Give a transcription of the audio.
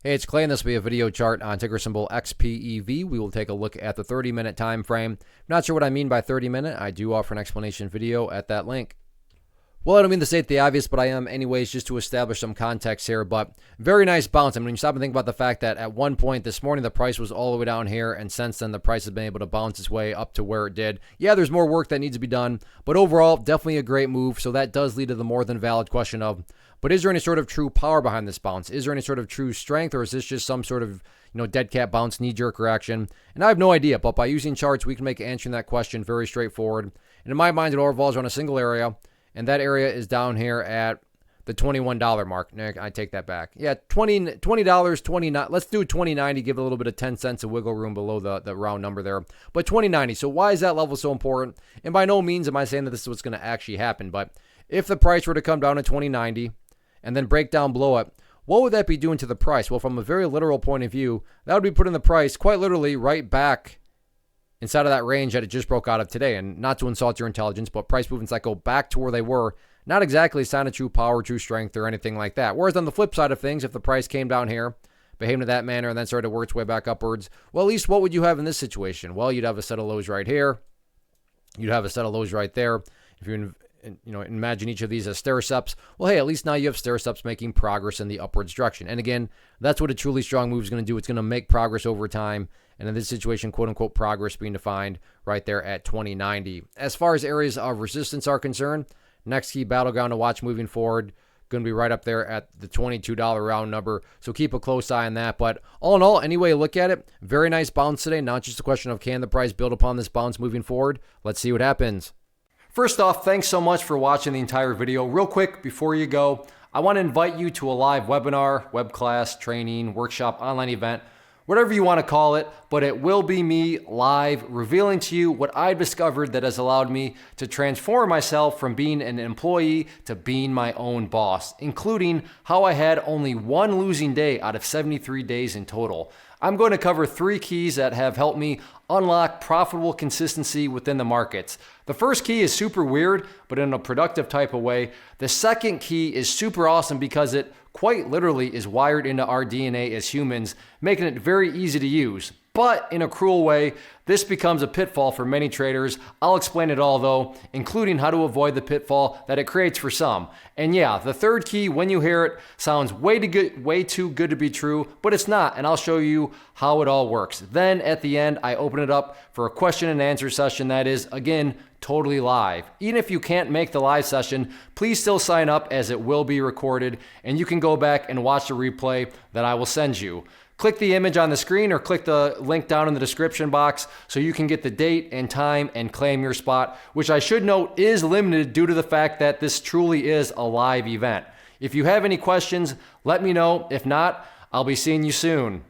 Hey, it's Clay, and this will be a video chart on ticker symbol XPEV. We will take a look at the 30-minute time frame. Not sure what I mean by 30-minute. I do offer an explanation video at that link. Well, I don't mean to state the obvious, but I am anyways, just to establish some context here. But very nice bounce. I mean, when you stop and think about the fact that at one point this morning, the price was all the way down here, and since then the price has been able to bounce its way up to where it did. Yeah, there's more work that needs to be done, but overall, definitely a great move. So that does lead to the more than valid question of, but is there any sort of true power behind this bounce? Is there any sort of true strength, or is this just some sort of, dead cat bounce, knee-jerk reaction? And I have no idea, but by using charts, we can make answering that question very straightforward. And in my mind, it all revolves around a single area, and that area is down here at the $21 mark. Nick, I take that back. Yeah, $20, 29. Let's do $20.90, give it a little bit of 10 cents of wiggle room below the round number there. But $20.90, so why is that level so important? And by no means am I saying that this is what's going to actually happen, but if the price were to come down to $20.90, and then break down below it, what would that be doing to the price? Well, from a very literal point of view, that would be putting the price quite literally right back inside of that range that it just broke out of today. And not to insult your intelligence, but price movements that go back to where they were, not exactly a sign of true power, true strength, or anything like that. Whereas on the flip side of things, if the price came down here, behaved in that manner, and then started to work its way back upwards, well, at least what would you have in this situation? Well, you'd have a set of lows right here. You'd have a set of lows right there. If you imagine each of these as stair-steps. Well, hey, at least now you have stair-steps making progress in the upwards direction. And again, that's what a truly strong move is going to do. It's going to make progress over time. And in this situation, quote-unquote progress being defined right there at $20.90. As far as areas of resistance are concerned, next key battleground to watch moving forward, going to be right up there at the $22 round number. So keep a close eye on that. But all in all, any way you look at it, very nice bounce today. Not just a question of can the price build upon this bounce moving forward. Let's see what happens. First off, thanks so much for watching the entire video. Real quick, before you go, I want to invite you to a live webinar, web class, training, workshop, online event, whatever you want to call it, but it will be me live revealing to you what I've discovered that has allowed me to transform myself from being an employee to being my own boss, including how I had only one losing day out of 73 days in total. I'm going to cover 3 keys that have helped me unlock profitable consistency within the markets. The first key is super weird, but in a productive type of way. The second key is super awesome because it quite literally is wired into our DNA as humans, making it very easy to use. But in a cruel way, this becomes a pitfall for many traders. I'll explain it all though, including how to avoid the pitfall that it creates for some. And yeah, the third key, when you hear it, sounds way too good to be true, but it's not, and I'll show you how it all works. Then at the end, I open it up for a question and answer session that is, again, totally live. Even if you can't make the live session, please still sign up as it will be recorded, and you can go back and watch the replay that I will send you. Click the image on the screen or click the link down in the description box so you can get the date and time and claim your spot, which I should note is limited due to the fact that this truly is a live event. If you have any questions, let me know. If not, I'll be seeing you soon.